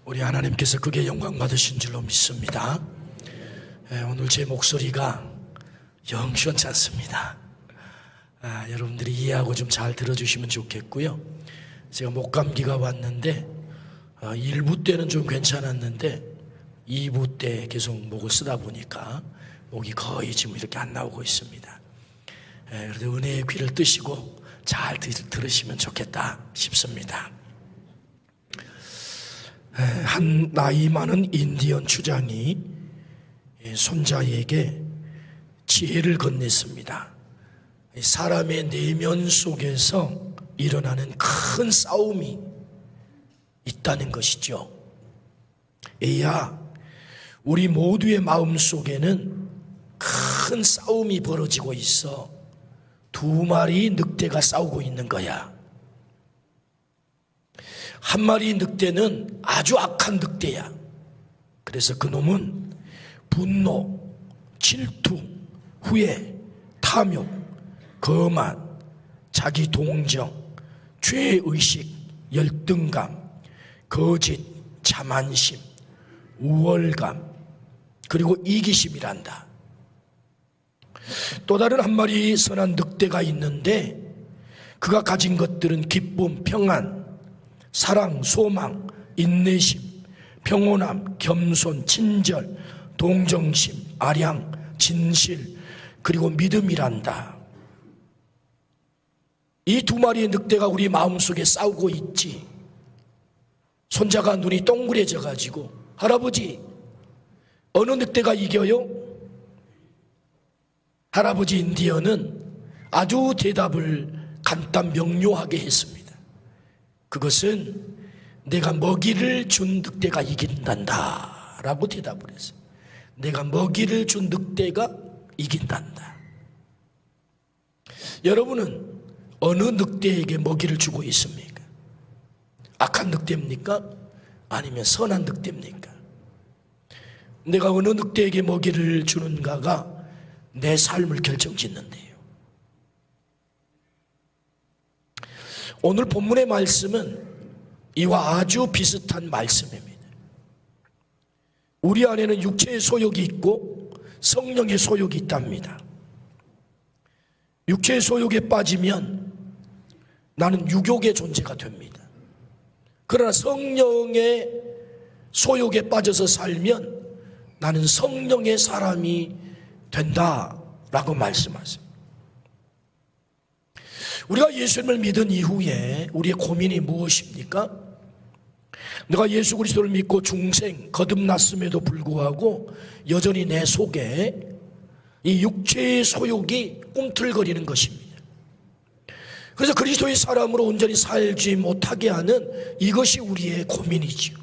우리 하나님께서 그게 영광 받으신 줄로 믿습니다. 오늘 제 목소리가 영 시원치 않습니다. 여러분들이 이해하고 좀 잘 들어주시면 좋겠고요. 제가 목감기가 왔는데 1부 때는 좀 괜찮았는데 2부 때 계속 목을 쓰다 보니까 목이 거의 지금 이렇게 안 나오고 있습니다. 그래서 은혜의 귀를 뜨시고 잘 들으시면 좋겠다 싶습니다. 한 나이 많은 인디언 추장이 손자에게 지혜를 건넸습니다. 사람의 내면 속에서 일어나는 큰 싸움이 있다는 것이죠. 애야, 우리 모두의 마음 속에는 큰 싸움이 벌어지고 있어. 두 마리 늑대가 싸우고 있는 거야. 한 마리 늑대는 아주 악한 늑대야. 그래서 그놈은 분노, 질투, 후회, 탐욕, 거만, 자기 동정, 죄의식, 열등감, 거짓, 자만심, 우월감, 그리고 이기심이란다. 또 다른 한 마리 선한 늑대가 있는데 그가 가진 것들은 기쁨, 평안, 사랑, 소망, 인내심, 평온함, 겸손, 친절, 동정심, 아량, 진실, 그리고 믿음이란다. 이 두 마리의 늑대가 우리 마음속에 싸우고 있지. 손자가 눈이 동그래져 가지고, 할아버지, 어느 늑대가 이겨요? 할아버지 인디언은 아주 대답을 간단 명료하게 했습니다. 그것은 내가 먹이를 준 늑대가 이긴단다 라고 대답을 했어요. 내가 먹이를 준 늑대가 이긴단다. 여러분은 어느 늑대에게 먹이를 주고 있습니까? 악한 늑대입니까? 아니면 선한 늑대입니까? 내가 어느 늑대에게 먹이를 주는가가 내 삶을 결정짓는데요. 오늘 본문의 말씀은 이와 아주 비슷한 말씀입니다. 우리 안에는 육체의 소욕이 있고 성령의 소욕이 있답니다. 육체의 소욕에 빠지면 나는 유욕의 존재가 됩니다. 그러나 성령의 소욕에 빠져서 살면 나는 성령의 사람이 된다라고 말씀하세요. 우리가 예수님을 믿은 이후에 우리의 고민이 무엇입니까? 내가 예수 그리스도를 믿고 중생 거듭났음에도 불구하고 여전히 내 속에 이 육체의 소욕이 꿈틀거리는 것입니다. 그래서 그리스도의 사람으로 온전히 살지 못하게 하는 이것이 우리의 고민이지요.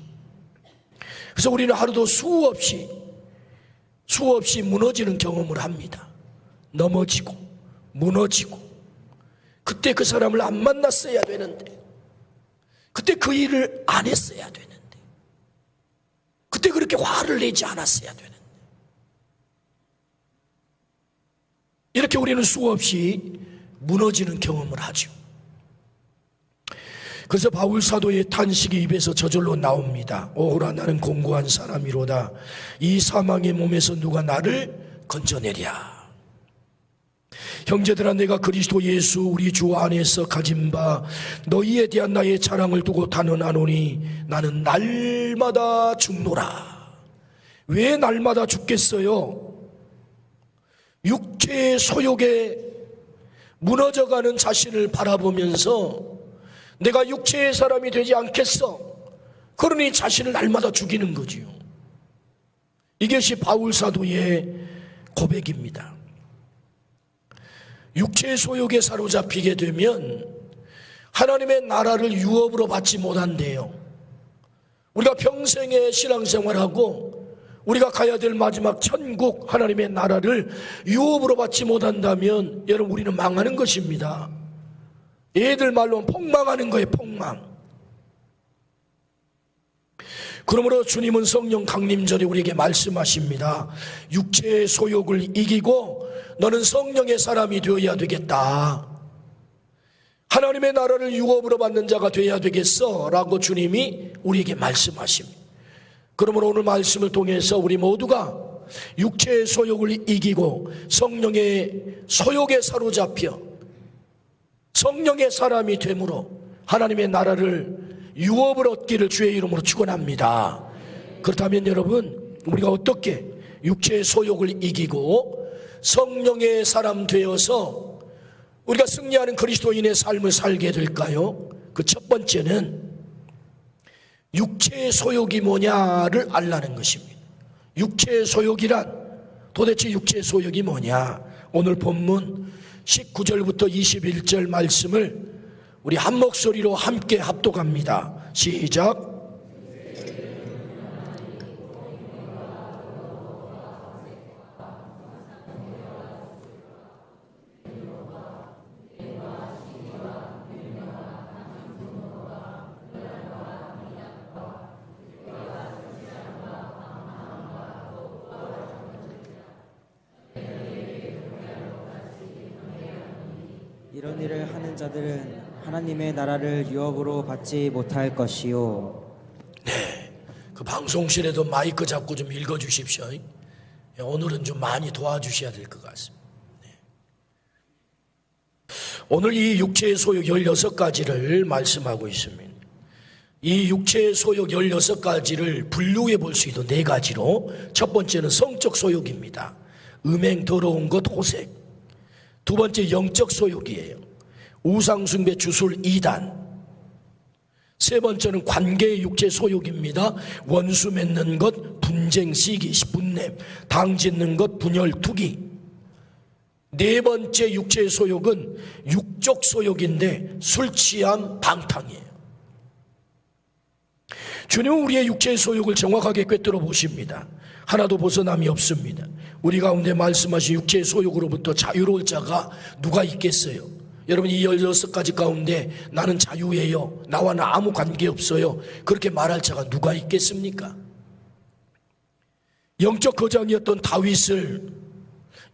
그래서 우리는 하루도 수없이 무너지는 경험을 합니다. 넘어지고 무너지고, 그때 그 사람을 안 만났어야 되는데, 그때 그 일을 안 했어야 되는데, 그때 그렇게 화를 내지 않았어야 되는데, 이렇게 우리는 수없이 무너지는 경험을 하죠. 그래서 바울 사도의 탄식이 입에서 저절로 나옵니다. 오호라, 나는 공고한 사람이로다. 이 사망의 몸에서 누가 나를 건져내랴. 형제들아, 내가 그리스도 예수 우리 주 안에서 가진 바 너희에 대한 나의 자랑을 두고 단언하노니 나는 날마다 죽노라. 왜 날마다 죽겠어요? 육체의 소욕에 무너져가는 자신을 바라보면서 내가 육체의 사람이 되지 않겠어. 그러니 자신을 날마다 죽이는 거지요. 이것이 바울 사도의 고백입니다. 육체의 소욕에 사로잡히게 되면 하나님의 나라를 유업으로 받지 못한대요. 우리가 평생의 신앙생활하고 우리가 가야 될 마지막 천국 하나님의 나라를 유업으로 받지 못한다면 여러분, 우리는 망하는 것입니다. 얘들 말로 폭망하는 거예요. 폭망. 그러므로 주님은 성령 강림전에 우리에게 말씀하십니다. 육체의 소욕을 이기고 너는 성령의 사람이 되어야 되겠다. 하나님의 나라를 유업으로 받는 자가 되어야 되겠어 라고 주님이 우리에게 말씀하십니다. 그러므로 오늘 말씀을 통해서 우리 모두가 육체의 소욕을 이기고 성령의 소욕에 사로잡혀 성령의 사람이 되므로 하나님의 나라를 유업을 얻기를 주의 이름으로 축원합니다. 그렇다면 여러분, 우리가 어떻게 육체의 소욕을 이기고 성령의 사람 되어서 우리가 승리하는 그리스도인의 삶을 살게 될까요? 그 첫 번째는 육체의 소욕이 뭐냐를 알라는 것입니다. 육체의 소욕이란 도대체 육체의 소욕이 뭐냐? 오늘 본문 19절부터 21절 말씀을 우리 한 목소리로 함께 합독합니다. 시작. 이런 일을 하는 자들은 하나님의 나라를 유업으로 받지 못할 것이요. 네, 그 방송실에도 마이크 잡고 좀 읽어주십시오. 오늘은 좀 많이 도와주셔야 될 것 같습니다. 네. 오늘 이 육체의 소욕 16가지를 말씀하고 있습니다. 이 육체의 소욕 16가지를 분류해 볼 수 있는 4가지로, 첫 번째는 성적 소욕입니다. 음행, 더러운 것, 호색. 두 번째 영적 소욕이에요. 우상숭배, 주술, 이단. 세 번째는 관계의 육체 소욕입니다. 원수 맺는 것, 분쟁, 시기, 분냄, 당 짓는 것, 분열, 투기. 네 번째 육체의 소욕은 육적 소욕인데 술 취함, 방탕이에요. 주님은 우리의 육체의 소욕을 정확하게 꿰뚫어 보십니다. 하나도 벗어남이 없습니다. 우리 가운데 말씀하신 육체의 소욕으로부터 자유로울 자가 누가 있겠어요? 여러분, 이 16가지 가운데 나는 자유예요, 나와는 아무 관계없어요, 그렇게 말할 자가 누가 있겠습니까? 영적 거장이었던 다윗을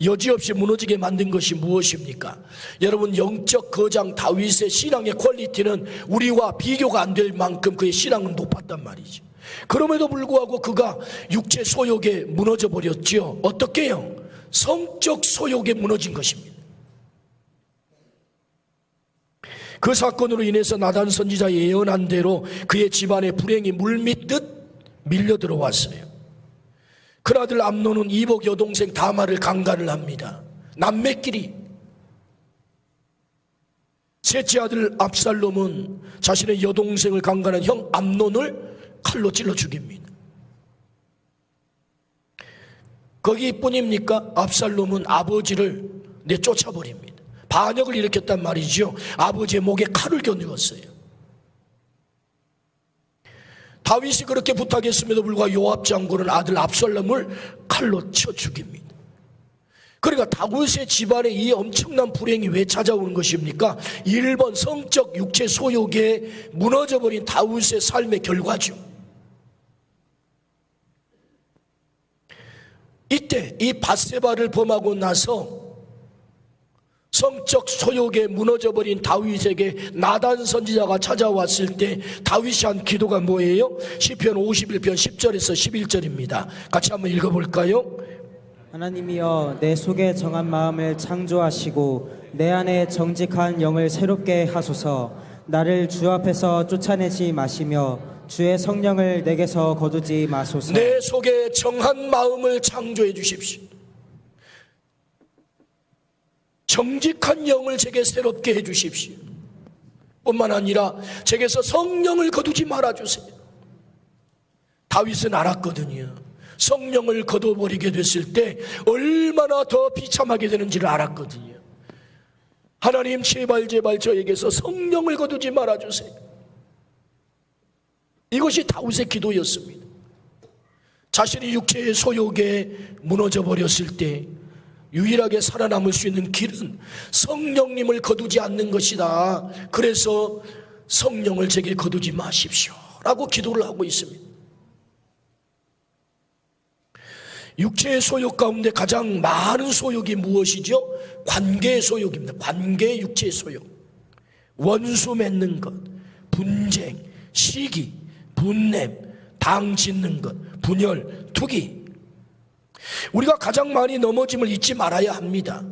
여지없이 무너지게 만든 것이 무엇입니까? 여러분, 영적 거장 다윗의 신앙의 퀄리티는 우리와 비교가 안 될 만큼 그의 신앙은 높았단 말이죠. 그럼에도 불구하고 그가 육체 소욕에 무너져 버렸죠. 어떻게요? 성적 소욕에 무너진 것입니다. 그 사건으로 인해서 나단 선지자 예언한 대로 그의 집안에 불행이 물밀듯 밀려 들어왔어요. 그 아들 암논은 이복 여동생 다말을 강간을 합니다. 남매끼리. 셋째 아들 압살롬은 자신의 여동생을 강간한 형 암논을 칼로 찔러 죽입니다. 거기뿐입니까? 압살롬은 아버지를 내쫓아버립니다. 반역을 일으켰단 말이죠. 아버지의 목에 칼을 겨누었어요. 다윗이 그렇게 부탁했음에도 불구하고 요압 장군은 아들 압살롬을 칼로 쳐 죽입니다. 그러니까 다윗의 집안에 이 엄청난 불행이 왜 찾아오는 것입니까? 1번 성적 육체 소욕에 무너져버린 다윗의 삶의 결과죠. 이때 이 밧세바를 범하고 나서 성적 소욕에 무너져버린 다윗에게 나단 선지자가 찾아왔을 때 다윗이 한 기도가 뭐예요? 시편 51편 10절에서 11절입니다. 같이 한번 읽어볼까요? 하나님이여, 내 속에 정한 마음을 창조하시고 내 안에 정직한 영을 새롭게 하소서. 나를 주 앞에서 쫓아내지 마시며 주의 성령을 내게서 거두지 마소서. 내 속에 정한 마음을 창조해 주십시오. 정직한 영을 제게 새롭게 해 주십시오. 뿐만 아니라 제게서 성령을 거두지 말아주세요. 다윗은 알았거든요. 성령을 거둬버리게 됐을 때 얼마나 더 비참하게 되는지를 알았거든요. 하나님, 제발 저에게서 성령을 거두지 말아주세요. 이것이 다윗의 기도였습니다. 자신이 육체의 소욕에 무너져 버렸을 때 유일하게 살아남을 수 있는 길은 성령님을 거두지 않는 것이다. 그래서 성령을 제게 거두지 마십시오 라고 기도를 하고 있습니다. 육체의 소욕 가운데 가장 많은 소욕이 무엇이죠? 관계의 소욕입니다. 관계의 육체의 소욕. 원수 맺는 것, 분쟁, 시기, 분냄, 당 짓는 것, 분열, 투기. 우리가 가장 많이 넘어짐을 잊지 말아야 합니다.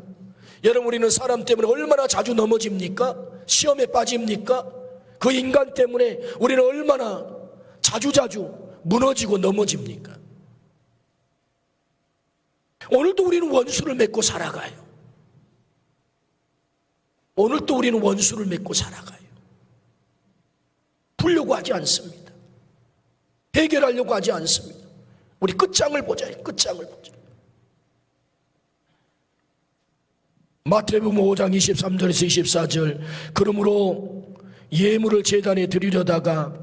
여러분, 우리는 사람 때문에 얼마나 자주 넘어집니까? 시험에 빠집니까? 그 인간 때문에 우리는 얼마나 자주자주 무너지고 넘어집니까? 오늘도 우리는 원수를 맺고 살아가요. 오늘도 우리는 원수를 맺고 살아가요. 풀려고 하지 않습니다. 해결하려고 하지 않습니다. 우리 끝장을 보자. 끝장을 보자. 마태복음 5장 23절에서 24절. 그러므로 예물을 제단에 드리려다가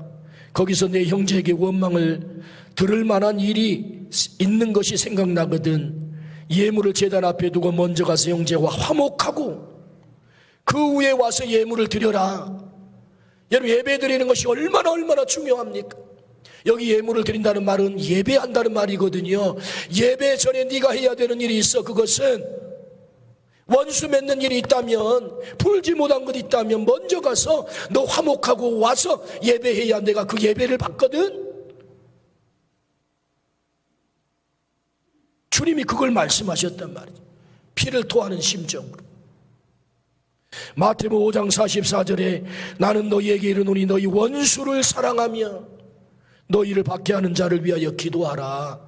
거기서 내 형제에게 원망을 들을 만한 일이 있는 것이 생각나거든 예물을 제단 앞에 두고 먼저 가서 형제와 화목하고 그 후에 와서 예물을 드려라. 여러분, 예배 드리는 것이 얼마나 중요합니까? 여기 예물을 드린다는 말은 예배한다는 말이거든요. 예배 전에 네가 해야 되는 일이 있어. 그것은 원수 맺는 일이 있다면, 풀지 못한 것 있다면 먼저 가서 너 화목하고 와서 예배해야 내가 그 예배를 받거든. 주님이 그걸 말씀하셨단 말이죠. 피를 토하는 심정으로. 마태복음 5장 44절에 나는 너희에게 이르노니 너희 원수를 사랑하며 너희를 박해하는 자를 위하여 기도하라.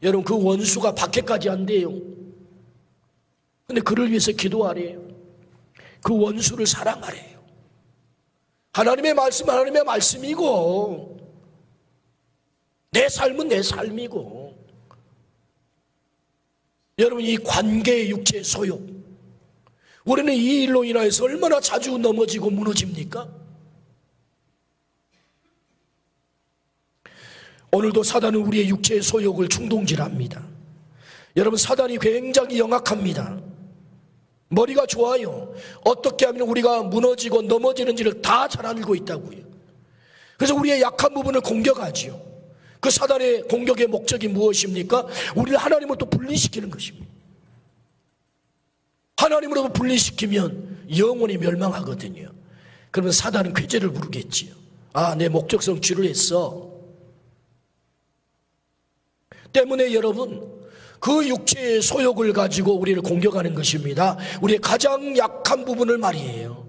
여러분, 그 원수가 박해까지 안 돼요. 근데 그를 위해서 기도하래요. 그 원수를 사랑하래요. 하나님의 말씀은 하나님의 말씀이고 내 삶은 내 삶이고. 여러분, 이 관계의 육체의 소욕, 우리는 이 일로 인하여서 얼마나 자주 넘어지고 무너집니까? 오늘도 사단은 우리의 육체의 소욕을 충동질합니다. 여러분, 사단이 굉장히 영악합니다. 머리가 좋아요. 어떻게 하면 우리가 무너지고 넘어지는지를 다 잘 알고 있다고요. 그래서 우리의 약한 부분을 공격하지요. 그 사단의 공격의 목적이 무엇입니까? 우리를 하나님으로부터 분리시키는 것입니다. 하나님으로부터 분리시키면 영원히 멸망하거든요. 그러면 사단은 쾌재를 부르겠지요. 아, 내 목적 성취를 했어. 때문에 여러분, 그 육체의 소욕을 가지고 우리를 공격하는 것입니다. 우리의 가장 약한 부분을 말이에요.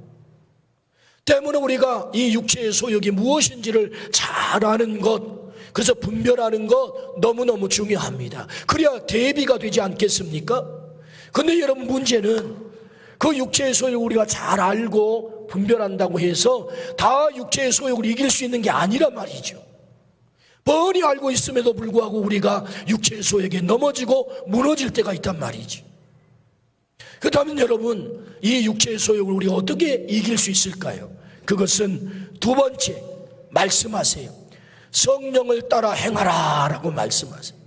때문에 우리가 이 육체의 소욕이 무엇인지를 잘 아는 것, 그래서 분별하는 것 너무너무 중요합니다. 그래야 대비가 되지 않겠습니까? 근데 여러분, 문제는 그 육체의 소욕을 우리가 잘 알고 분별한다고 해서 다 육체의 소욕을 이길 수 있는 게 아니란 말이죠. 뻔히 알고 있음에도 불구하고 우리가 육체의 소욕에 넘어지고 무너질 때가 있단 말이지. 그렇다면 여러분, 이 육체의 소욕을 우리가 어떻게 이길 수 있을까요? 그것은 두 번째, 말씀하세요. 성령을 따라 행하라 라고 말씀하세요.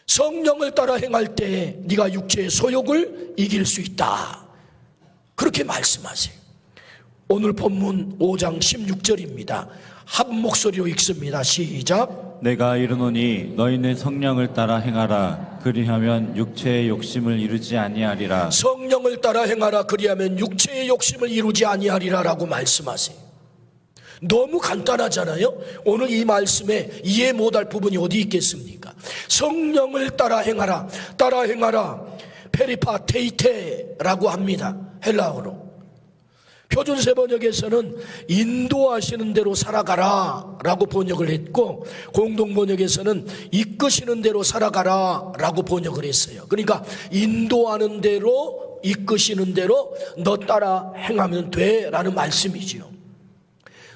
성령을 따라 행할 때 네가 육체의 소욕을 이길 수 있다, 그렇게 말씀하세요. 오늘 본문 5장 16절입니다. 한 목소리로 읽습니다. 시작. 내가 이르노니 너희는 성령을 따라 행하라. 그리하면 육체의 욕심을 이루지 아니하리라. 성령을 따라 행하라. 그리하면 육체의 욕심을 이루지 아니하리라 라고 말씀하세요. 너무 간단하잖아요. 오늘 이 말씀에 이해 못할 부분이 어디 있겠습니까? 성령을 따라 행하라. 따라 행하라. 페리파테이테라고 합니다. 헬라어로. 표준세 번역에서는 인도하시는 대로 살아가라 라고 번역을 했고, 공동번역에서는 이끄시는 대로 살아가라 라고 번역을 했어요. 그러니까 인도하는 대로, 이끄시는 대로 너 따라 행하면 돼 라는 말씀이지요.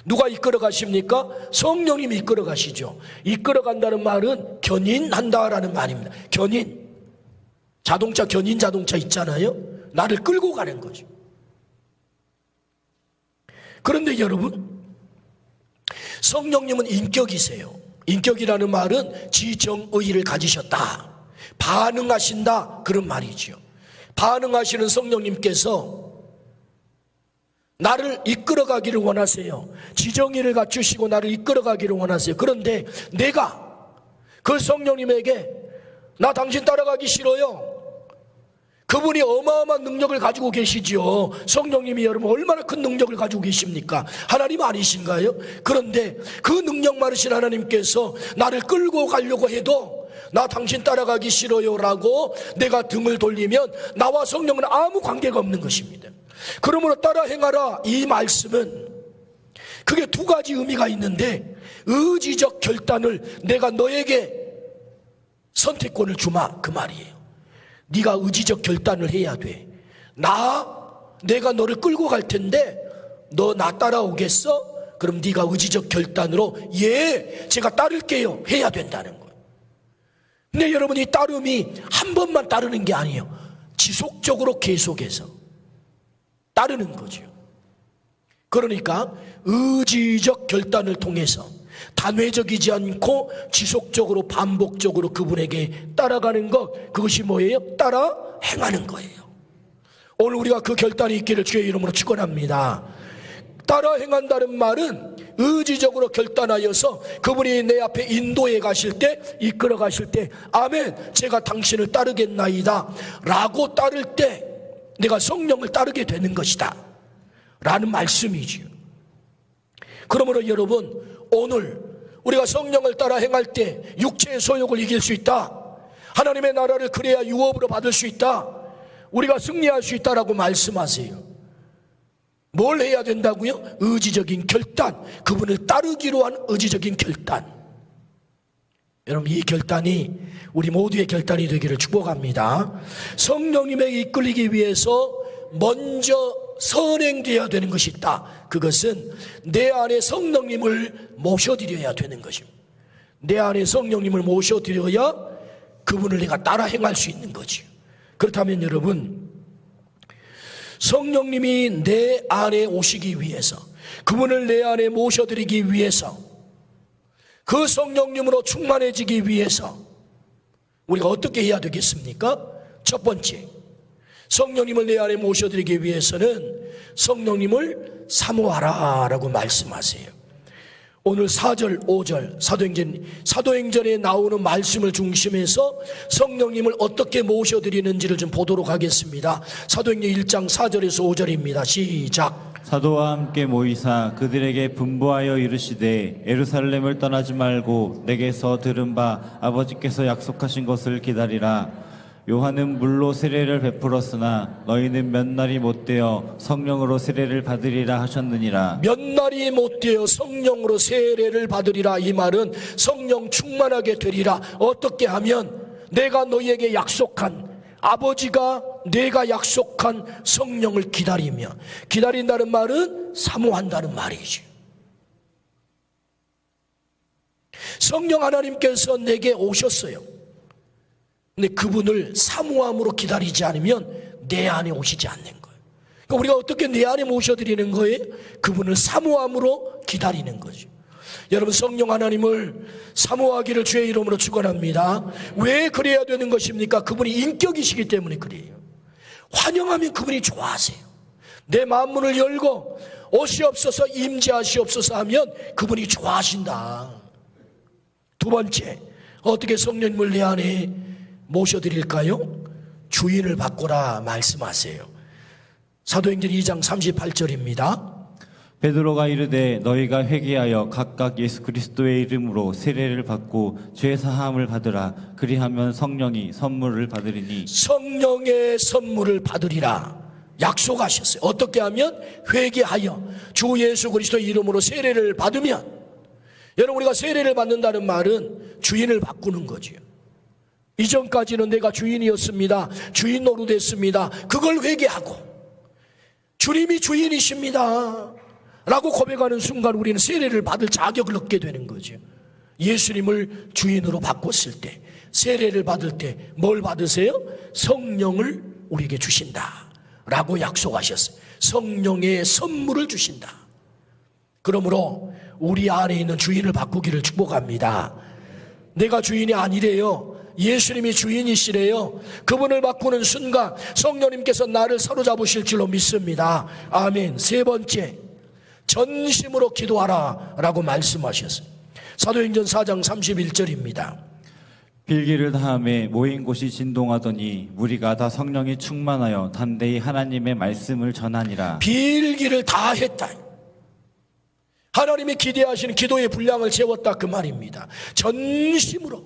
누가 이끌어 가십니까? 성령님이 이끌어 가시죠. 이끌어 간다는 말은 견인한다라는 말입니다. 견인. 자동차, 견인 자동차 있잖아요. 나를 끌고 가는 거죠. 그런데 여러분, 성령님은 인격이세요. 인격이라는 말은 지정의를 가지셨다, 반응하신다, 그런 말이죠. 반응하시는 성령님께서 나를 이끌어가기를 원하세요. 지정의를 갖추시고 나를 이끌어가기를 원하세요. 그런데 내가 그 성령님에게 나 당신 따라가기 싫어요, 그분이 어마어마한 능력을 가지고 계시지요. 성령님이 여러분 얼마나 큰 능력을 가지고 계십니까? 하나님 아니신가요? 그런데 그 능력 많으신 하나님께서 나를 끌고 가려고 해도 나 당신 따라가기 싫어요 라고 내가 등을 돌리면 나와 성령은 아무 관계가 없는 것입니다. 그러므로 따라 행하라, 이 말씀은 그게 두 가지 의미가 있는데, 의지적 결단을 내가 너에게 선택권을 주마, 그 말이에요. 네가 의지적 결단을 해야 돼. 내가 너를 끌고 갈 텐데 너 나 따라오겠어? 그럼 네가 의지적 결단으로 예, 제가 따를게요 해야 된다는 거예요. 근데 여러분, 이 따름이 한 번만 따르는 게 아니에요. 지속적으로 계속해서 따르는 거죠. 그러니까 의지적 결단을 통해서 단회적이지 않고 지속적으로 반복적으로 그분에게 따라가는 것, 그것이 뭐예요? 따라 행하는 거예요. 오늘 우리가 그 결단이 있기를 주의 이름으로 축원합니다. 따라 행한다는 말은 의지적으로 결단하여서 그분이 내 앞에 인도해 가실 때, 이끌어 가실 때 아멘, 제가 당신을 따르겠나이다 라고 따를 때 내가 성령을 따르게 되는 것이다 라는 말씀이지요. 그러므로 여러분, 오늘 우리가 성령을 따라 행할 때 육체의 소욕을 이길 수 있다, 하나님의 나라를 그래야 유업으로 받을 수 있다, 우리가 승리할 수 있다라고 말씀하세요. 뭘 해야 된다고요? 의지적인 결단, 그분을 따르기로 한 의지적인 결단. 여러분, 이 결단이 우리 모두의 결단이 되기를 축복합니다. 성령님에게 이끌리기 위해서 먼저 선행되어야 되는 것이 있다. 그것은 내 안에 성령님을 모셔드려야 되는 것입니다. 내 안에 성령님을 모셔드려야 그분을 내가 따라 행할 수 있는 거죠. 그렇다면 여러분, 성령님이 내 안에 오시기 위해서, 그분을 내 안에 모셔드리기 위해서, 그 성령님으로 충만해지기 위해서 우리가 어떻게 해야 되겠습니까? 첫 번째, 성령님을 내 안에 모셔드리기 위해서는 성령님을 사모하라 라고 말씀하세요. 오늘 4절, 5절 사도행전에 나오는 말씀을 중심해서 성령님을 어떻게 모셔드리는지를 좀 보도록 하겠습니다. 사도행전 1장 4절에서 5절입니다. 시작. 사도와 함께 모이사 그들에게 분부하여 이르시되 예루살렘을 떠나지 말고 내게서 들은 바 아버지께서 약속하신 것을 기다리라. 요한은 물로 세례를 베풀었으나 너희는 몇 날이 못되어 성령으로 세례를 받으리라 하셨느니라. 몇 날이 못되어 성령으로 세례를 받으리라, 이 말은 성령 충만하게 되리라. 어떻게 하면? 내가 너희에게 약속한, 아버지가 내가 약속한 성령을 기다리며, 기다린다는 말은 사모한다는 말이죠. 성령 하나님께서 내게 오셨어요. 근데 그분을 사모함으로 기다리지 않으면 내 안에 오시지 않는 거예요. 그러니까 우리가 어떻게 내 안에 모셔드리는 거예요? 그분을 사모함으로 기다리는 거죠. 여러분, 성령 하나님을 사모하기를 주의 이름으로 축원합니다. 왜 그래야 되는 것입니까? 그분이 인격이시기 때문에 그래요. 환영하면 그분이 좋아하세요. 내 마음문을 열고 오시옵소서, 임재하시옵소서 하면 그분이 좋아하신다. 두 번째, 어떻게 성령님을 내 안에 모셔드릴까요? 주인을 바꾸라 말씀하세요. 사도행전 2장 38절입니다. 베드로가 이르되 너희가 회개하여 각각 예수 그리스도의 이름으로 세례를 받고 죄 사함을 받으라. 그리하면 성령이 선물을 받으리니. 성령의 선물을 받으리라 약속하셨어요. 어떻게 하면? 회개하여 주 예수 그리스도의 이름으로 세례를 받으면. 여러분, 우리가 세례를 받는다는 말은 주인을 바꾸는 거죠. 이전까지는 내가 주인이었습니다, 주인 노릇했습니다, 그걸 회개하고 주님이 주인이십니다 라고 고백하는 순간 우리는 세례를 받을 자격을 얻게 되는 거죠. 예수님을 주인으로 바꿨을 때, 세례를 받을 때 뭘 받으세요? 성령을 우리에게 주신다 라고 약속하셨어요. 성령의 선물을 주신다. 그러므로 우리 안에 있는 주인을 바꾸기를 축복합니다. 내가 주인이 아니래요. 예수님이 주인이시래요. 그분을 바꾸는 순간 성령님께서 나를 사로잡으실 줄로 믿습니다. 아멘. 세 번째, 전심으로 기도하라 라고 말씀하셨어요. 사도행전 4장 31절입니다. 빌기를 다함에 모인 곳이 진동하더니 무리가 다 성령이 충만하여 담대히 하나님의 말씀을 전하니라. 빌기를 다 했다. 하나님이 기대하시는 기도의 분량을 채웠다 그 말입니다. 전심으로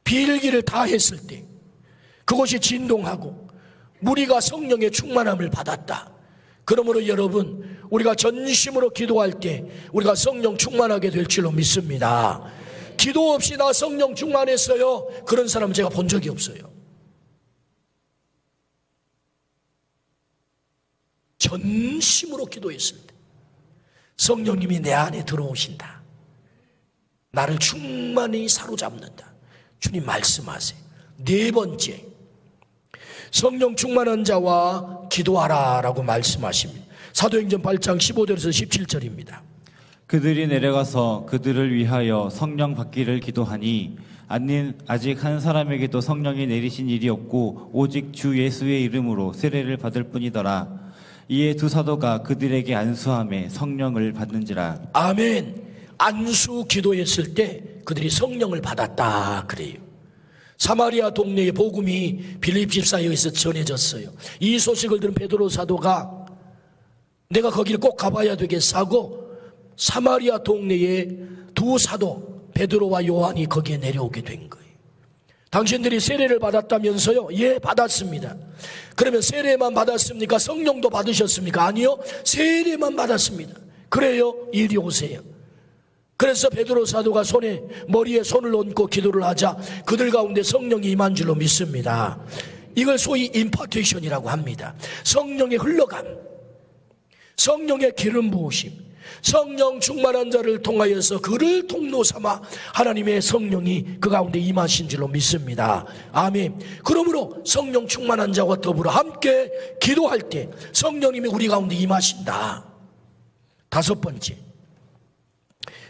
빌기를 다 했을 때 그곳이 진동하고 무리가 성령의 충만함을 받았다. 그러므로 여러분, 우리가 전심으로 기도할 때 우리가 성령 충만하게 될 줄로 믿습니다. 기도 없이 나 성령 충만했어요, 그런 사람은 제가 본 적이 없어요. 전심으로 기도했을 때 성령님이 내 안에 들어오신다. 나를 충만히 사로잡는다. 주님 말씀하세요. 네 번째, 성령 충만한 자와 기도하라 라고 말씀하십니다. 사도행전 8장 15절에서 17절입니다. 그들이 내려가서 그들을 위하여 성령 받기를 기도하니 아직 한 사람에게도 성령이 내리신 일이 없고 오직 주 예수의 이름으로 세례를 받을 뿐이더라. 이에 두 사도가 그들에게 안수함에 성령을 받는지라. 아멘. 안수 기도했을 때 그들이 성령을 받았다 그래요. 사마리아 동네의 복음이 빌립 집사에 의해서 전해졌어요. 이 소식을 들은 베드로 사도가 내가 거기를 꼭 가봐야 되겠어 하고 사마리아 동네의 두 사도 베드로와 요한이 거기에 내려오게 된 거예요. 당신들이 세례를 받았다면서요? 예, 받았습니다. 그러면 세례만 받았습니까? 성령도 받으셨습니까? 아니요, 세례만 받았습니다. 그래요, 이리 오세요. 그래서 베드로 사도가 머리에 손을 얹고 기도를 하자 그들 가운데 성령이 임한 줄로 믿습니다. 이걸 소위 임파테이션이라고 합니다. 성령의 흘러감, 성령의 기름 부으심, 성령 충만한 자를 통하여서 그를 통로 삼아 하나님의 성령이 그 가운데 임하신 줄로 믿습니다. 아멘. 그러므로 성령 충만한 자와 더불어 함께 기도할 때 성령님이 우리 가운데 임하신다. 다섯 번째,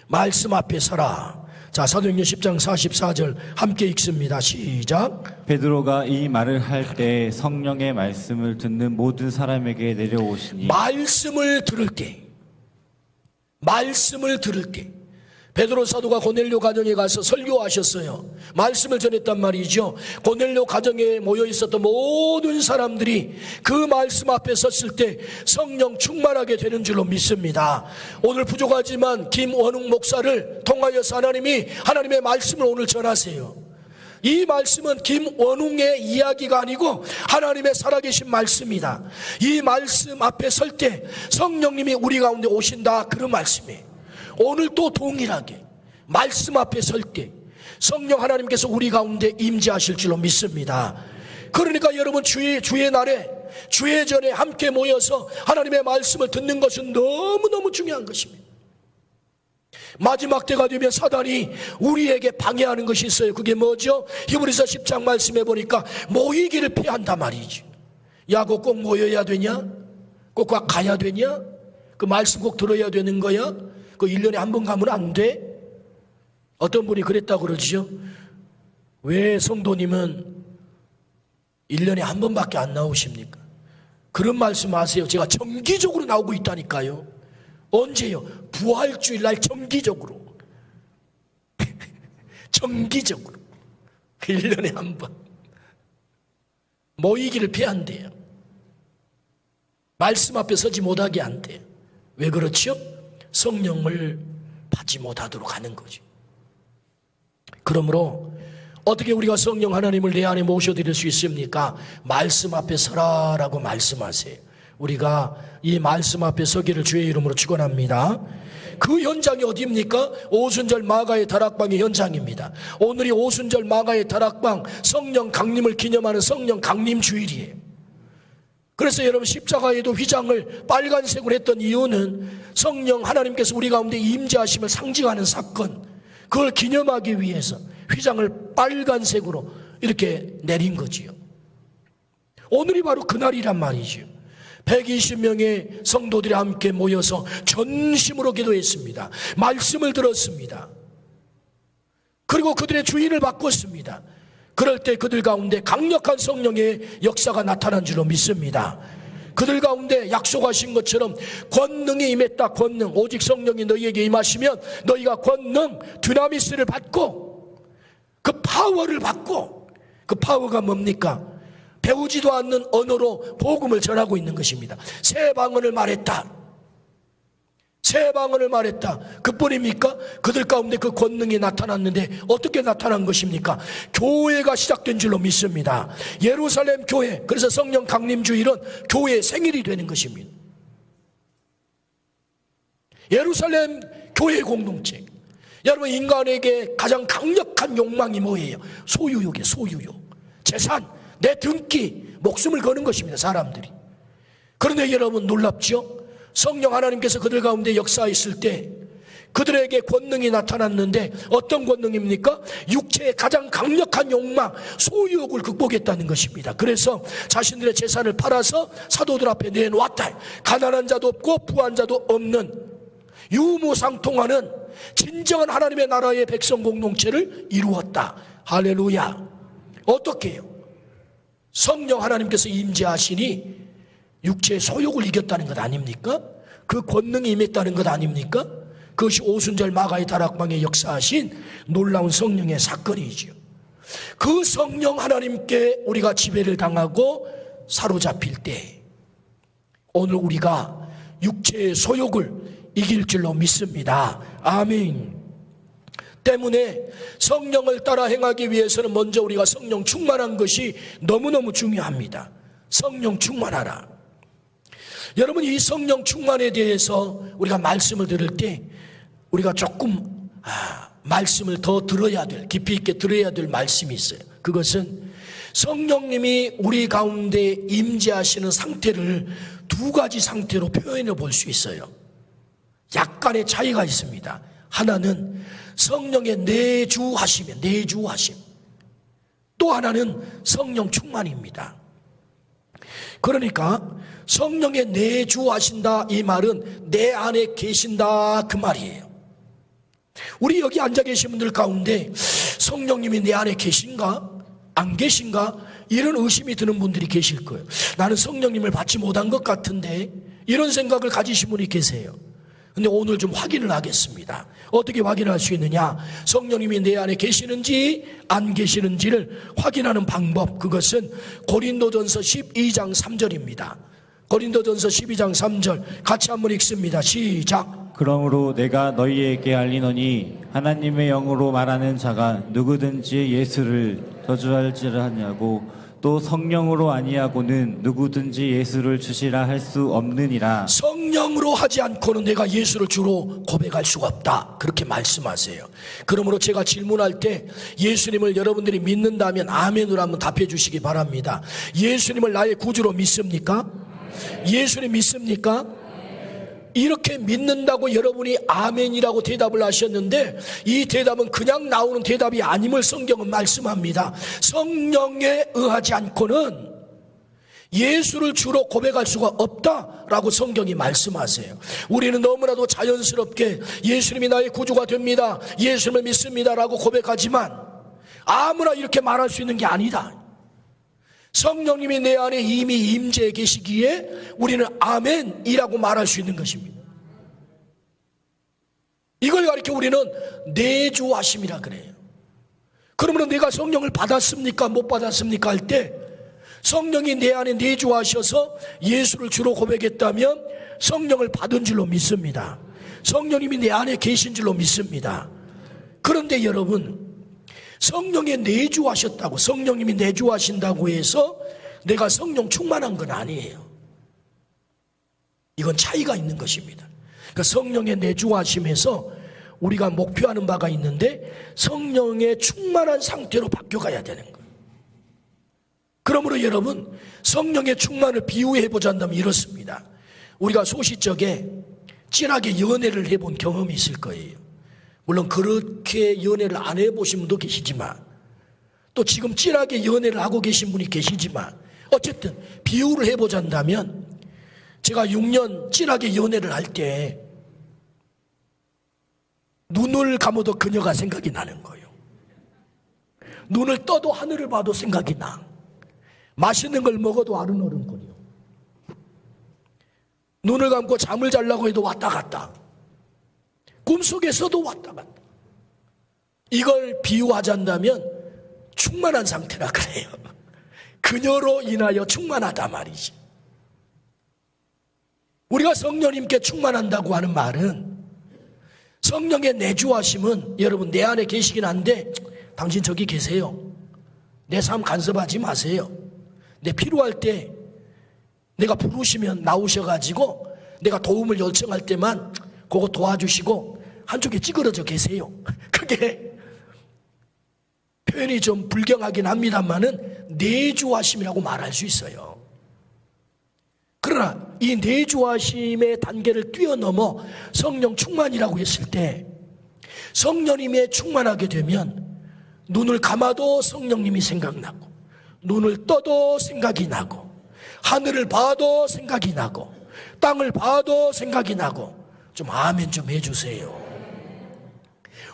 말씀 앞에 서라. 자, 사도행전 10장 44절 함께 읽습니다. 시작. 베드로가 이 말을 할 때 성령의 말씀을 듣는 모든 사람에게 내려오시니 말씀을 들을 때 베드로 사도가 고넬료 가정에 가서 설교하셨어요. 말씀을 전했단 말이죠. 고넬료 가정에 모여 있었던 모든 사람들이 그 말씀 앞에 섰을 때 성령 충만하게 되는 줄로 믿습니다. 오늘 부족하지만 김원웅 목사를 통하여서 하나님이 하나님의 말씀을 오늘 전하세요. 이 말씀은 김원웅의 이야기가 아니고 하나님의 살아계신 말씀이다. 이 말씀 앞에 설 때 성령님이 우리 가운데 오신다, 그런 말씀이에요. 오늘 또 동일하게 말씀 앞에 설 때 성령 하나님께서 우리 가운데 임재하실 줄로 믿습니다. 그러니까 여러분, 주의 날에 주의 전에 함께 모여서 하나님의 말씀을 듣는 것은 너무너무 중요한 것입니다. 마지막 때가 되면 사단이 우리에게 방해하는 것이 있어요. 그게 뭐죠? 히브리서 10장 말씀해 보니까 모이기를 피한단 말이죠. 야, 그거 꼭 모여야 되냐? 꼭 가야 되냐? 그 말씀 꼭 들어야 되는 거야? 그 1년에 한 번 가면 안 돼? 어떤 분이 그랬다고 그러죠. 왜 성도님은 1년에 한 번밖에 안 나오십니까? 그런 말씀 하세요. 제가 정기적으로 나오고 있다니까요. 언제요? 부활주일날 정기적으로. 정기적으로. 1년에 한 번. 모이기를 피한대요. 말씀 앞에 서지 못하게 한대요. 왜 그렇죠? 성령을 받지 못하도록 하는 거죠. 그러므로 어떻게 우리가 성령 하나님을 내 안에 모셔드릴 수 있습니까? 말씀 앞에 서라라고 말씀하세요. 우리가 이 말씀 앞에 서기를 주의 이름으로 축원합니다. 그 현장이 어디입니까? 오순절 마가의 다락방의 현장입니다. 오늘이 오순절 마가의 다락방 성령 강림을 기념하는 성령 강림 주일이에요. 그래서 여러분, 십자가에도 휘장을 빨간색으로 했던 이유는 성령 하나님께서 우리 가운데 임재하심을 상징하는 사건, 그걸 기념하기 위해서 휘장을 빨간색으로 이렇게 내린 거지요. 오늘이 바로 그날이란 말이죠. 120명의 성도들이 함께 모여서 전심으로 기도했습니다. 말씀을 들었습니다. 그리고 그들의 주인을 바꿨습니다. 그럴 때 그들 가운데 강력한 성령의 역사가 나타난 줄로 믿습니다. 그들 가운데 약속하신 것처럼 권능이 임했다. 권능. 오직 성령이 너희에게 임하시면 너희가 권능, 두나미스를 받고 그 파워를 받고, 그 파워가 뭡니까? 배우지도 않는 언어로 복음을 전하고 있는 것입니다. 새 방언을 말했다. 새 방언을 말했다. 그뿐입니까? 그들 가운데 그 권능이 나타났는데 어떻게 나타난 것입니까? 교회가 시작된 줄로 믿습니다. 예루살렘 교회, 그래서 성령 강림 주일은 교회의 생일이 되는 것입니다. 예루살렘 교회 공동체. 여러분, 인간에게 가장 강력한 욕망이 뭐예요? 소유욕이에요. 소유욕. 재산, 내 등기, 목숨을 거는 것입니다. 사람들이. 그런데 여러분, 놀랍죠? 성령 하나님께서 그들 가운데 역사했을 때 그들에게 권능이 나타났는데 어떤 권능입니까? 육체의 가장 강력한 욕망, 소유욕을 극복했다는 것입니다. 그래서 자신들의 재산을 팔아서 사도들 앞에 내놓았다. 가난한 자도 없고 부한 자도 없는 유무상통하는 진정한 하나님의 나라의 백성 공동체를 이루었다. 할렐루야. 어떻게 해요? 성령 하나님께서 임재하시니 육체의 소욕을 이겼다는 것 아닙니까? 그 권능이 임했다는 것 아닙니까? 그것이 오순절 마가의 다락방에 역사하신 놀라운 성령의 사건이죠. 그 성령 하나님께 우리가 지배를 당하고 사로잡힐 때 오늘 우리가 육체의 소욕을 이길 줄로 믿습니다. 아멘. 때문에 성령을 따라 행하기 위해서는 먼저 우리가 성령 충만한 것이 너무너무 중요합니다. 성령 충만하라. 여러분, 이 성령 충만에 대해서 우리가 말씀을 들을 때 우리가 조금 말씀을 더 들어야 될, 깊이 있게 들어야 될 말씀이 있어요. 그것은 성령님이 우리 가운데 임재하시는 상태를 두 가지 상태로 표현해 볼 수 있어요. 약간의 차이가 있습니다. 하나는 성령의 내주하심, 또 하나는 성령 충만입니다. 그러니까 성령의 내주하신다, 이 말은 내 안에 계신다, 그 말이에요. 우리 여기 앉아 계신 분들 가운데 성령님이 내 안에 계신가? 안 계신가? 이런 의심이 드는 분들이 계실 거예요. 나는 성령님을 받지 못한 것 같은데, 이런 생각을 가지신 분이 계세요. 근데 오늘 좀 확인을 하겠습니다. 어떻게 확인할 수 있느냐? 성령님이 내 안에 계시는지 안 계시는지를 확인하는 방법, 그것은 고린도전서 12장 3절입니다. 고린도전서 12장 3절 같이 한번 읽습니다. 시작. 그러므로 내가 너희에게 알리노니 하나님의 영으로 말하는 자가 누구든지 예수를 저주할지를 하냐고 또 성령으로 아니하고는 누구든지 예수를 주시라 할 수 없느니라. 성령으로 하지 않고는 내가 예수를 주로 고백할 수가 없다, 그렇게 말씀하세요. 그러므로 제가 질문할 때 예수님을 여러분들이 믿는다면 아멘으로 한번 답해 주시기 바랍니다. 예수님을 나의 구주로 믿습니까? 예수님 믿습니까? 이렇게 믿는다고 여러분이 아멘이라고 대답을 하셨는데, 이 대답은 그냥 나오는 대답이 아님을 성경은 말씀합니다. 성령에 의하지 않고는 예수를 주로 고백할 수가 없다라고 성경이 말씀하세요. 우리는 너무나도 자연스럽게 예수님이 나의 구주가 됩니다, 예수님을 믿습니다라고 고백하지만 아무나 이렇게 말할 수 있는 게 아니다. 성령님이 내 안에 이미 임재해 계시기에 우리는 아멘이라고 말할 수 있는 것입니다. 이걸 가리켜 우리는 내주하심이라 그래요. 그러면 내가 성령을 받았습니까? 못 받았습니까? 할 때 성령이 내 안에 내주하셔서 예수를 주로 고백했다면 성령을 받은 줄로 믿습니다. 성령님이 내 안에 계신 줄로 믿습니다. 그런데 여러분, 성령에 내주하셨다고, 성령님이 내주하신다고 해서 내가 성령 충만한 건 아니에요. 이건 차이가 있는 것입니다. 그러니까 성령의 내주하심에서 우리가 목표하는 바가 있는데 성령의 충만한 상태로 바뀌어가야 되는 거예요. 그러므로 여러분, 성령의 충만을 비유해 보자 한다면 이렇습니다. 우리가 소시적에 진하게 연애를 해본 경험이 있을 거예요. 물론 그렇게 연애를 안 해보신 분도 계시지만, 또 지금 찐하게 연애를 하고 계신 분이 계시지만, 어쨌든 비유를 해보자 한다면 제가 6년 찐하게 연애를 할 때 눈을 감아도 그녀가 생각이 나는 거예요. 눈을 떠도 하늘을 봐도 생각이 나. 맛있는 걸 먹어도 아른아른거려. 눈을 감고 잠을 자려고 해도 왔다 갔다. 꿈속에서도 왔다 갔다. 이걸 비유하자면 충만한 상태라 그래요. 그녀로 인하여 충만하다 말이지. 우리가 성령님께 충만한다고 하는 말은 성령의 내주하심은 여러분 내 안에 계시긴 한데 당신 저기 계세요. 내 삶 간섭하지 마세요. 내 필요할 때 내가 부르시면 나오셔가지고 내가 도움을 요청할 때만 그거 도와주시고 한쪽에 찌그러져 계세요. 그게 표현이 좀 불경하긴 합니다만은 내주하심이라고 말할 수 있어요. 그러나 이 내주하심의 단계를 뛰어넘어 성령 충만이라고 했을 때 성령님에 충만하게 되면 눈을 감아도 성령님이 생각나고 눈을 떠도 생각이 나고 하늘을 봐도 생각이 나고 땅을 봐도 생각이 나고 좀 아멘 좀 해주세요.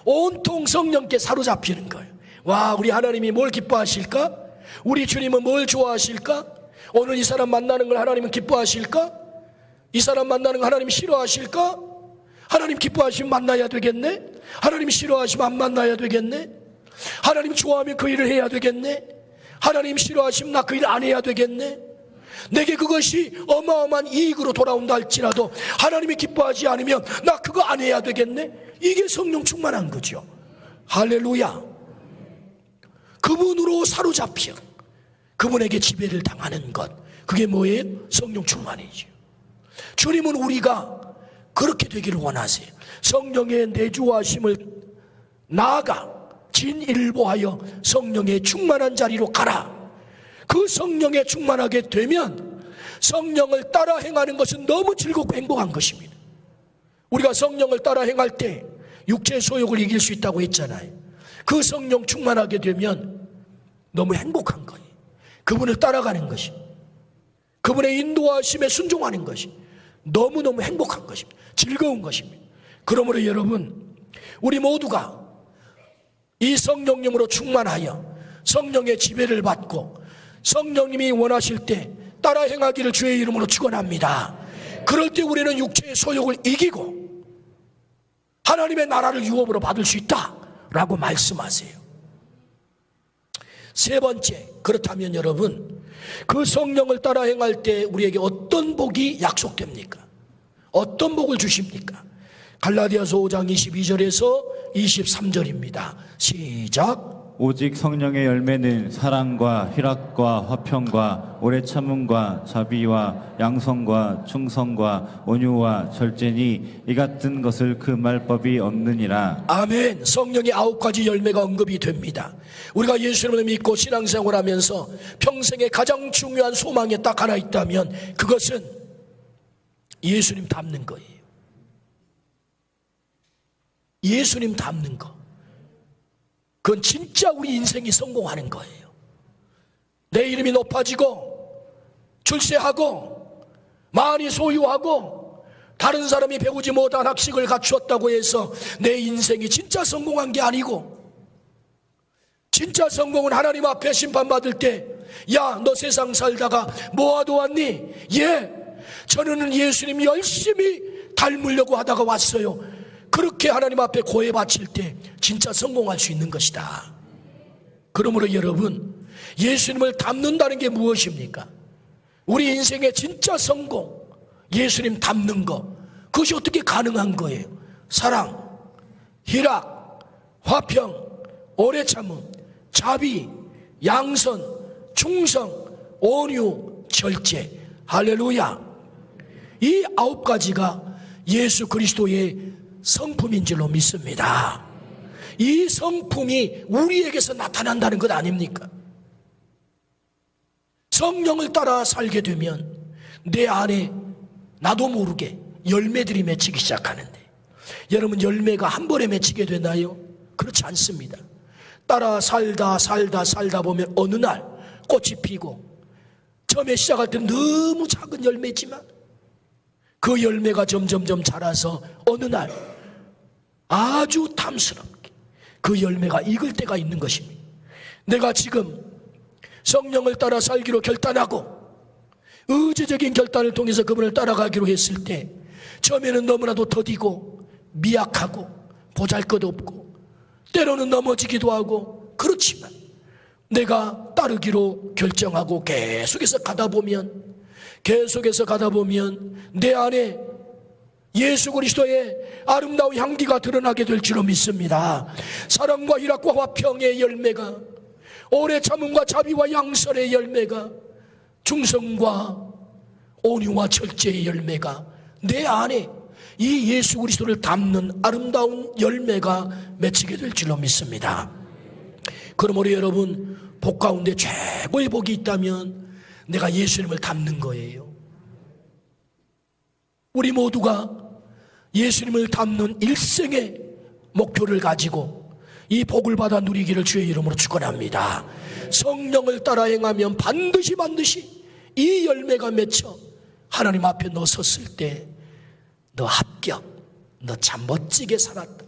온통 성령께 사로잡히는 거예요. 와, 우리 하나님이 뭘 기뻐하실까? 우리 주님은 뭘 좋아하실까? 오늘 이 사람 만나는 걸 하나님은 기뻐하실까? 이 사람 만나는 걸 하나님 싫어하실까? 하나님 기뻐하시면 만나야 되겠네? 하나님 싫어하시면 안 만나야 되겠네? 하나님 좋아하면 그 일을 해야 되겠네? 하나님 싫어하시면 나 그 일 안 해야 되겠네? 내게 그것이 어마어마한 이익으로 돌아온다 할지라도 하나님이 기뻐하지 않으면 나 그거 안 해야 되겠네? 이게 성령 충만한 거죠. 할렐루야. 그분으로 사로잡혀 그분에게 지배를 당하는 것, 그게 뭐예요? 성령 충만이죠. 주님은 우리가 그렇게 되기를 원하세요. 성령의 내주하심을 나아가 진일보하여 성령의 충만한 자리로 가라. 그 성령에 충만하게 되면 성령을 따라 행하는 것은 너무 즐겁고 행복한 것입니다. 우리가 성령을 따라 행할 때 육체의 소욕을 이길 수 있다고 했잖아요. 그 성령 충만하게 되면 너무 행복한 거예요. 그분을 따라가는 것이, 그분의 인도하심에 순종하는 것이 너무너무 행복한 것입니다. 즐거운 것입니다. 그러므로 여러분, 우리 모두가 이 성령님으로 충만하여 성령의 지배를 받고 성령님이 원하실 때 따라 행하기를 주의 이름으로 축원합니다. 그럴 때 우리는 육체의 소욕을 이기고 하나님의 나라를 유업으로 받을 수 있다라고 말씀하세요. 세 번째, 그렇다면 여러분, 그 성령을 따라 행할 때 우리에게 어떤 복이 약속됩니까? 어떤 복을 주십니까? 갈라디아서 5장 22절에서 23절입니다. 시작. 오직 성령의 열매는 사랑과 희락과 화평과 오래 참음과 자비와 양성과 충성과 온유와 절제니 이 같은 것을 금할 법이 없느니라. 아멘. 성령의 9가지 열매가 언급이 됩니다. 우리가 예수님을 믿고 신앙생활하면서 평생에 가장 중요한 소망에 딱 하나 있다면 그것은 예수님 닮는 거예요. 예수님 닮는 거. 그건 진짜 우리 인생이 성공하는 거예요. 내 이름이 높아지고 출세하고 많이 소유하고 다른 사람이 배우지 못한 학식을 갖추었다고 해서 내 인생이 진짜 성공한 게 아니고, 진짜 성공은 하나님 앞에 심판받을 때, 야, 너 세상 살다가 뭐하러 왔니? 예, 저는 예수님 열심히 닮으려고 하다가 왔어요. 그렇게 하나님 앞에 고해 바칠 때 진짜 성공할 수 있는 것이다. 그러므로 여러분, 예수님을 닮는다는 게 무엇입니까? 우리 인생의 진짜 성공, 예수님 닮는 거, 그것이 어떻게 가능한 거예요? 사랑, 희락, 화평, 오래 참음, 자비, 양선, 충성, 온유, 절제. 할렐루야. 이 9가지가 예수 그리스도의 성품인 줄로 믿습니다. 이 성품이 우리에게서 나타난다는 것 아닙니까? 성령을 따라 살게 되면 내 안에 나도 모르게 열매들이 맺히기 시작하는데, 여러분, 열매가 한 번에 맺히게 되나요? 그렇지 않습니다. 따라 살다 보면 어느 날 꽃이 피고, 처음에 시작할 때는 너무 작은 열매지만 그 열매가 점점점 자라서 어느 날 아주 탐스럽게 그 열매가 익을 때가 있는 것입니다. 내가 지금 성령을 따라 살기로 결단하고 의지적인 결단을 통해서 그분을 따라가기로 했을 때 처음에는 너무나도 더디고 미약하고 보잘것없고 때로는 넘어지기도 하고, 그렇지만 내가 따르기로 결정하고 계속해서 가다 보면 내 안에 예수 그리스도의 아름다운 향기가 드러나게 될 줄로 믿습니다. 사랑과 희락과 화평의 열매가, 오래 참음과 자비와 양선의 열매가, 중성과 온유와 절제의 열매가 내 안에 이 예수 그리스도를 담는 아름다운 열매가 맺히게 될 줄로 믿습니다. 그러므로 여러분, 복 가운데 최고의 복이 있다면 내가 예수님을 닮는 거예요. 우리 모두가 예수님을 닮는 일생의 목표를 가지고 이 복을 받아 누리기를 주의 이름으로 축원합니다. 성령을 따라 행하면 반드시 이 열매가 맺혀 하나님 앞에 너 섰을 때 너 합격, 너 참 멋지게 살았다,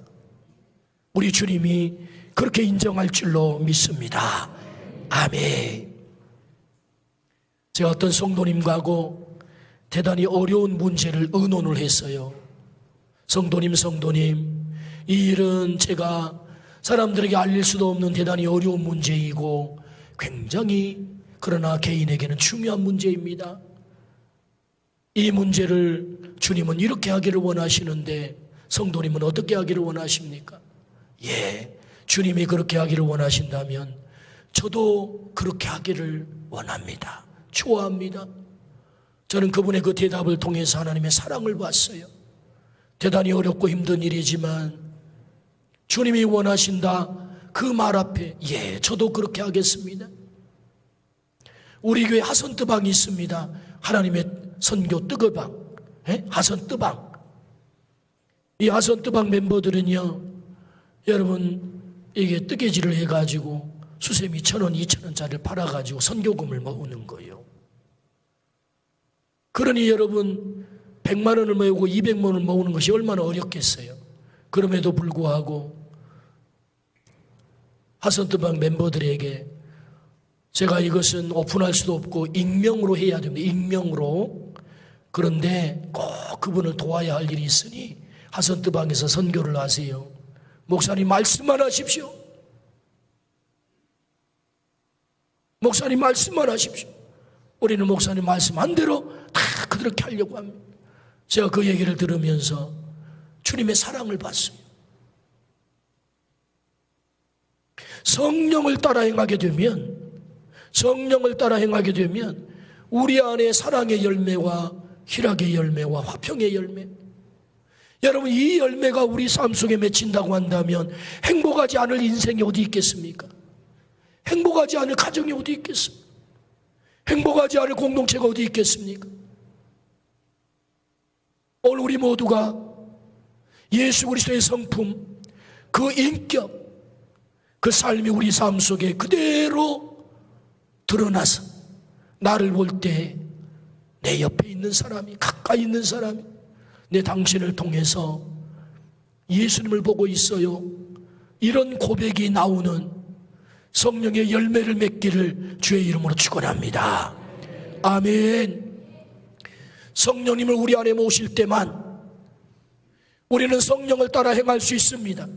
우리 주님이 그렇게 인정할 줄로 믿습니다. 아멘. 제가 어떤 성도님과고 대단히 어려운 문제를 의논을 했어요. 성도님, 이 일은 제가 사람들에게 알릴 수도 없는 대단히 어려운 문제이고 굉장히 그러나 개인에게는 중요한 문제입니다. 이 문제를 주님은 이렇게 하기를 원하시는데 성도님은 어떻게 하기를 원하십니까? 예, 주님이 그렇게 하기를 원하신다면 저도 그렇게 하기를 원합니다. 좋아합니다. 저는 그분의 그 대답을 통해서 하나님의 사랑을 봤어요. 대단히 어렵고 힘든 일이지만 주님이 원하신다 그 말 앞에 예, 저도 그렇게 하겠습니다. 우리 교회 하선 뜨방이 있습니다. 하나님의 선교 뜨거방, 하선 뜨방. 이 하선 뜨방 멤버들은요, 여러분, 이게 뜨개질을 해가지고 수세미 1,000원, 2,000원짜리를 팔아가지고 선교금을 모으는 거예요. 그러니 여러분, 100만 원을 모으고 200만 원을 모으는 것이 얼마나 어렵겠어요. 그럼에도 불구하고 하선 뜨방 멤버들에게 제가 이것은 오픈할 수도 없고 익명으로 해야 됩니다. 익명으로. 그런데 꼭 그분을 도와야 할 일이 있으니 하선뜨방에서 선교를 하세요. 목사님 말씀만 하십시오. 목사님 말씀만 하십시오. 우리는 목사님 말씀한 대로 다 그렇게 하려고 합니다. 제가 그 얘기를 들으면서 주님의 사랑을 봤어요. 성령을 따라 행하게 되면 우리 안에 사랑의 열매와 희락의 열매와 화평의 열매, 여러분 이 열매가 우리 삶 속에 맺힌다고 한다면 행복하지 않을 인생이 어디 있겠습니까? 행복하지 않을 가정이 어디 있겠습니까? 행복하지 않을 공동체가 어디 있겠습니까? 오늘 우리 모두가 예수 그리스도의 성품, 그 인격, 그 삶이 우리 삶 속에 그대로 드러나서 나를 볼 때 내 옆에 있는 사람이, 가까이 있는 사람이 내 당신을 통해서 예수님을 보고 있어요, 이런 고백이 나오는 성령의 열매를 맺기를 주의 이름으로 축원합니다. 아멘. 성령님을 우리 안에 모실 때만 우리는 성령을 따라 행할 수 있습니다.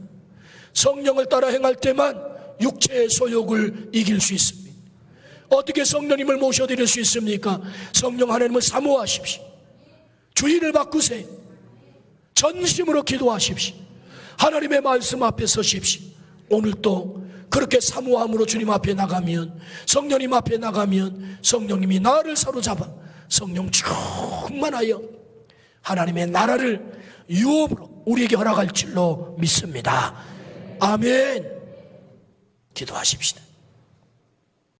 성령을 따라 행할 때만 육체의 소욕을 이길 수 있습니다. 어떻게 성령님을 모셔드릴 수 있습니까? 성령 하나님을 사모하십시오. 주인을 바꾸세요. 전심으로 기도하십시오. 하나님의 말씀 앞에 서십시오. 오늘 또 그렇게 사모함으로 주님 앞에 나가면, 성령님 앞에 나가면 성령님이 나를 사로잡아 성령 충만하여 하나님의 나라를 유업으로 우리에게 허락할 줄로 믿습니다. 아멘. 기도하십시다.